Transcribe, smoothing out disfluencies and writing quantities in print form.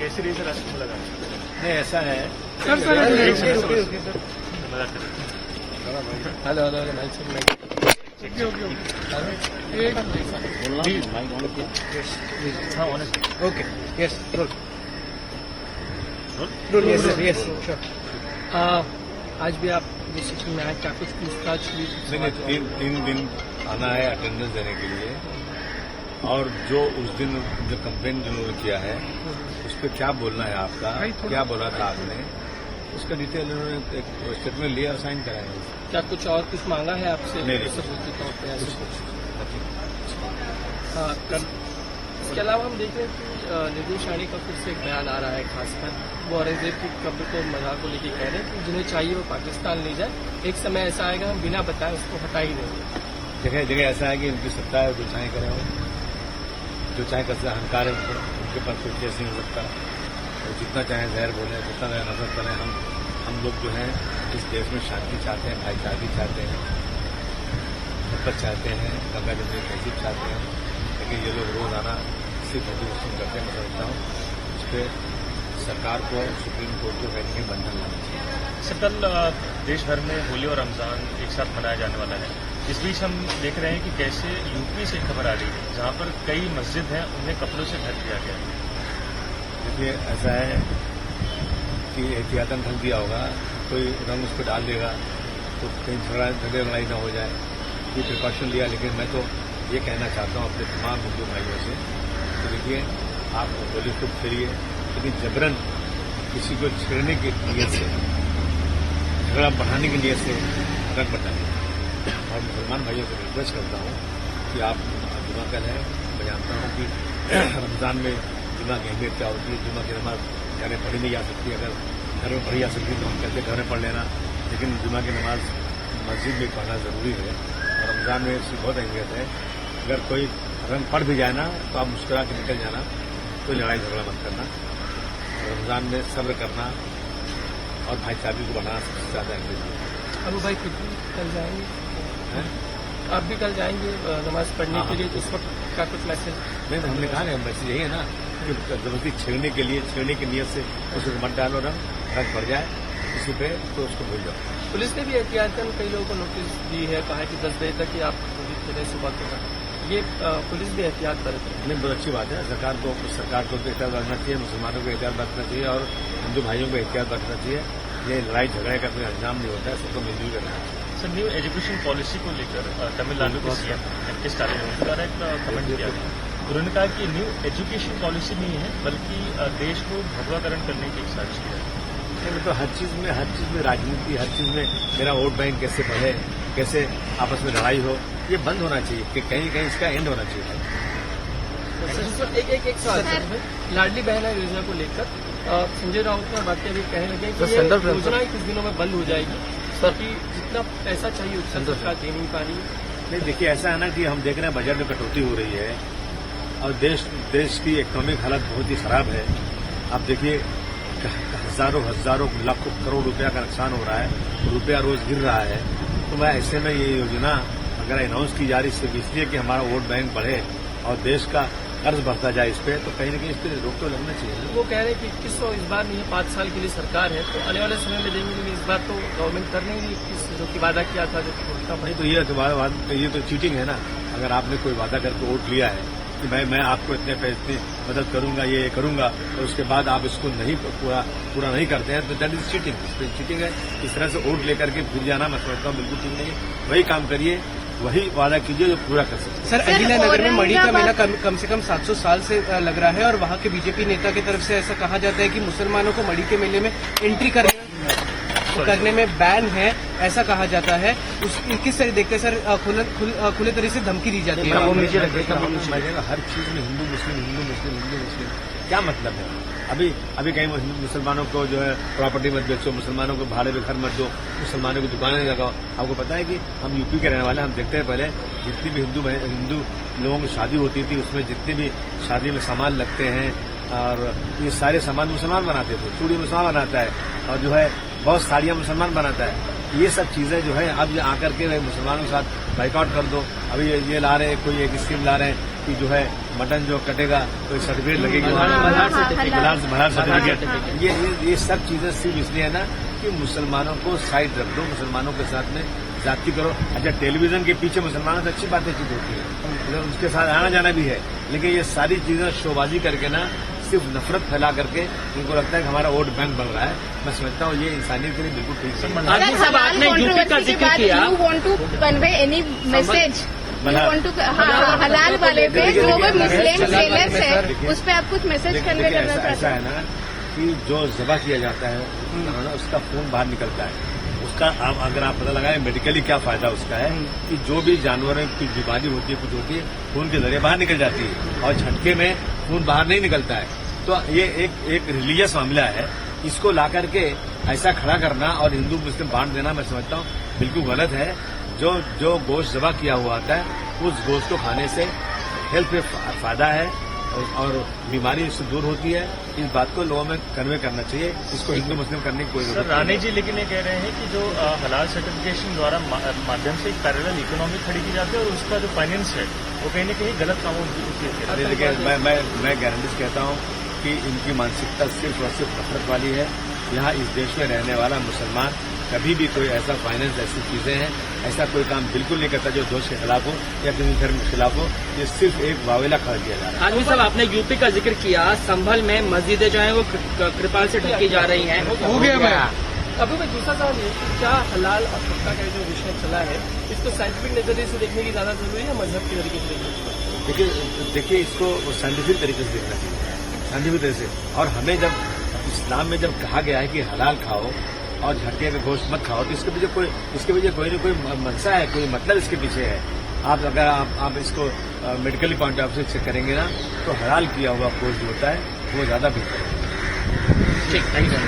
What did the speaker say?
कैसे रही सर आपकी मुलाकात? नहीं ऐसा है sir hello hello okay yes roll yes sir yes sure आज भी आप डिसीजन में आए, क्या कुछ पूछताछ हुई? नहीं तीन दिन आना है अटेंडेंस देने के लिए, और जो उस दिन जो कंप्लेन जिन्होंने किया है उस पर क्या बोलना है आपका, क्या बोला था आपने, उसका डिटेल उन्होंने एक स्टेटमेंट लिया और साइन कराया। क्या कुछ और कुछ मांगा है आपसे? नहीं। सबूत के तौर पर ऐसे कुछ? हाँ, इसके अलावा हम देख रहे हैं कि नीतीश रानी का फिर से एक बयान आ रहा है, खासकर वो औरंगजेब की कब्र को मज़ार को लेकर कह रहे हैं कि जिन्हें चाहिए वो पाकिस्तान ले जाए, एक समय ऐसा आएगा हम बिना बताए उसको हटा ही देंगे। जगह जगह ऐसा है कि उनकी सत्ता है, जो चाहे करें, जो चाहे कर सकते, अहंकार है उनके पास कोई केस नहीं हो सकता, और जितना चाहे जहर बोले, जितना चाहे नफरत करें। हम लोग जो हैं इस देश में शांति चाहते हैं, भाईचारगी चाहते हैं, मोहब्बत चाहते हैं, गंगा जमुनी तहजीब चाहते हैं, लेकिन ये लोग रोजाना सिर्फ मोटिवेशन करते हैं। मैं समझता हूँ उस पर सरकार को, सुप्रीम कोर्ट को कहीं नहीं बंधन लाना चाहिए। सर कल देश भर में होली और रमजान एक साथ मनाया जाने वाला है। इस बीच हम देख रहे हैं कि कैसे यूपी से खबर आ रही है जहां पर कई मस्जिद हैं उन्हें कपड़ों से ढक दिया गया है। देखिए ऐसा है कि एहतियातन ढक दिया होगा, कोई रंग उस पर डाल देगा तो कहीं झगड़े लड़ाई न हो जाए, ये प्रिकॉशन लिया। लेकिन मैं तो ये कहना चाहता हूँ अपने तमाम हिंदू भाइयों से कि देखिए आप होली खूब खेलिए, लेकिन जबरन किसी को छेड़ने की नीयत से, झगड़ा बढ़ाने की नीयत से रंग बताइए। और मुसलमान भाइयों से रिक्वेस्ट करता हूँ कि आप जुमा कल है, मैं जानता हूँ कि रमजान में जुमा की अहमियत क्या होती है। जुमा की नमाज घर में पढ़ी नहीं जा सकती, अगर घर में पढ़ी जा सकती तो हम कहते घर में पढ़ लेना, लेकिन जुमा की नमाज मस्जिद में पढ़ना जरूरी है, और रमजान में इसकी बहुत अहमियत है। अगर कोई रंग पढ़ भी जाए ना तो आप मुस्कुरा के निकल जाना, कोई लड़ाई झगड़ा मत करना। रमजान में सब्र करना और भाईचारगी को बढ़ाना सबसे ज्यादा अहमियत है। अबू भाई खुद भी कल जाएंगे, आप भी कल जाएंगे नमाज पढ़ने के लिए, तो उस वक्त का कुछ मैसेज? नहीं, हमने कहा ना मैसेज यही है ना कि जबरदस्ती छेड़ने की नीयत से उसको मत डालो, रंग पड़ जाए किसी पे तो उसको भूल जाओ। पुलिस ने भी एहतियातन कई लोगों को नोटिस दी है, कहा है कि 10 बजे तक ही आप होली खेलें सुबह के वक्त। ये पुलिस भी एहतियात बरत रही है। नहीं, बहुत अच्छी बात है। सरकार को एहतियात बरतना चाहिए, मुसलमानों को एहतियात बरतना चाहिए और हिंदू भाइयों को एहतियात बरतना चाहिए। ये लड़ाई झगड़े का कोई अंजाम नहीं होता है, सबको मिलजुल करना चाहिए। सर न्यू एजुकेशन पॉलिसी को लेकर तमिलनाडु के सीएम एम.के. स्टालिन ने उनके द्वारा एक कमेंट किया गया। उन्होंने कहा कि न्यू एजुकेशन पॉलिसी नहीं है बल्कि देश को भगवाकरण करने की एक साजिश की है। मतलब हर चीज में राजनीति, हर चीज में मेरा वोट बैंक कैसे बढ़े, कैसे आपस में लड़ाई हो, ये बंद होना चाहिए कि कहीं कहीं इसका एंड होना चाहिए। एक सवाल, लाडली बहना योजना को लेकर संजय राउत ने बातें अभी कहने लगे कि ये योजना कुछ दिनों में बंद हो जाएगी, क्योंकि जितना पैसा चाहिए उतना सरकार दे नहीं पा रही है। नहीं, देखिए ऐसा है ना कि हम देख रहे हैं बजट में कटौती हो रही है और देश की इकोनॉमिक हालत बहुत ही खराब है। आप देखिए हजारों लाखों करोड़ रुपया का नुकसान हो रहा है, रुपया रोज गिर रहा है। तो मैं ऐसे में ये योजना अगर अनाउंस की जा रही है सिर्फ इसलिए कि हमारा वोट बैंक बढ़े और देश का कर्ज बढ़ता जाए इस पे, तो कहीं न कहीं इस पे रोक तो लगना चाहिए। वो कह रहे हैं कि 2100 इस बार नहीं है, 5 साल के लिए सरकार है, तो आने वाले समय में देंगे, लेकिन इस बार तो गवर्नमेंट कर नहीं रही 21 जो कि वादा किया था, जो कि नहीं तो ये तो चीटिंग है ना। अगर आपने कोई वादा करके वोट लिया है कि मैं आपको इतने पैसे मदद करूंगा, ये करूंगा, और उसके बाद आप इसको नहीं पूरा नहीं करते हैं तो दैट इज चीटिंग। चीटिंग है। इस तरह से वोट लेकर के फिर जाना मैं समझता हूँ बिल्कुल ठीक नहीं है। वही काम करिए, वही वादा कीजिए जो पूरा कर सकते। सर अहिल्या नगर में मणि का मेला कम से कम 700 साल से लग रहा है, और वहाँ के बीजेपी नेता की तरफ से ऐसा कहा जाता है कि मुसलमानों को मणि के मेले में एंट्री करने में बैन है, ऐसा कहा जाता है। किस तरह देखते हैं सर, खुले तरीके से धमकी दी जाती है? हर चीज में हिंदू मुस्लिम क्या मतलब है? अभी कहीं मुसलमानों को जो है प्रॉपर्टी मत बेचो, मुसलमानों को भाड़े पे घर मत दो, मुसलमानों की दुकानें लगाओ। आपको पता है कि हम यूपी के रहने वाले, हम देखते हैं पहले जितनी भी हिंदू लोगों की शादी होती थी उसमें जितने भी शादी में सामान लगते हैं और ये सारे सामान मुसलमान बनाते थे। चूड़ी मुसलमान बनाता है और जो है बहुत साड़ियां मुसलमान बनाता है। ये सब चीजें जो है अब आकर के मुसलमानों के साथ बाइकआउट कर दो। अभी ये ला रहे हैं, कोई एक स्कीम ला रहे हैं कि जो है मटन जो कटेगा तो सर्टिफिकेट लगेगी भलार सर्टिफिकेट। ये सब चीजें सिर्फ इसलिए है ना कि मुसलमानों को साइड रख दो, मुसलमानों के साथ में जाति करो। अच्छा, टेलीविजन के पीछे मुसलमानों से अच्छी बातें चीज होती है, उसके साथ आना जाना भी है, लेकिन ये सारी चीजें शोबाजी करके ना सिर्फ नफरत फैला करके इनको लगता है कि हमारा वोट बैंक बन रहा है। मैं समझता हूँ ये इंसानियत के लिए बिल्कुल ठीक है। आजमी साहब, आपने यूपी का जिक्र किया, you want to convey any message, हलाल वाले पे जो भी मुस्लिम सेलर्स है उस पर आप कुछ मैसेज कन्वे करना चाहते हैं? ऐसा है ना कि जो जबा किया जाता है उसका खून बाहर निकलता है, उसका अगर आप पता लगाएं मेडिकली क्या फायदा उसका है कि जो भी जानवरों की बीमारी होती है कुछ होती है खून के जरिए बाहर निकल जाती है, और झटके में खून बाहर नहीं निकलता है। तो ये एक रिलीजियस मामला है, इसको ला करके ऐसा खड़ा करना और हिंदू मुस्लिम बांट देना मैं समझता हूँ बिल्कुल गलत है। जो गोश्त जबा किया हुआ आता है उस गोश्त को खाने से हेल्थ पे फायदा है और बीमारी इससे दूर होती है। इस बात को लोगों में कन्वे करना चाहिए, इसको हिंदू मुस्लिम करने की कोई जरूरत नहीं। राणे जी लेकिन ये कह रहे हैं कि जो हलाल सर्टिफिकेशन द्वारा माध्यम से एक पैरेलल इकोनॉमी खड़ी की जाती है और उसका जो फाइनेंस है वो कहीं न कहीं गलत कामों की उपयोग अरे देखिए, मैं गारंटी से कहता हूँ कि इनकी मानसिकता सिर्फ और सिर्फ नफरत वाली है। यहाँ इस देश में रहने वाला मुसलमान कभी भी कोई ऐसा फाइनेंस ऐसी चीजें हैं ऐसा कोई काम बिल्कुल नहीं करता जो दोष के खिलाफ हो या किसी धर्म के खिलाफ हो। ये सिर्फ एक वावेला खड़ा किया जा रहा है। आजमी साहब, आपने यूपी का जिक्र किया, संभल में मस्जिदें जो है वो कृपाल से ढकी जा रही हैं, हो गया मैं अभी मैं दूसरा सवाल है कि क्या हलाल और खट्टा का जो विषय चला है इसको साइंटिफिक नजरिए से देखने की ज्यादा जरूरी है, मजहब के तरीके से देखने? देखिए इसको साइंटिफिक तरीके से देखना चाहिए, साइंटिफिक तरीके से। और हमें जब इस्लाम में जब कहा गया है कि हलाल खाओ और झटके में गोश्त मत खाओ, तो इसके पीछे कोई न कोई मनसा है, कोई मतलब इसके पीछे है। अगर आप इसको मेडिकली पॉइंट ऑफ व्यू से करेंगे ना तो हलाल किया हुआ गोश्त जो होता है वो ज्यादा बेहतर है। ठीक, थैंक यू।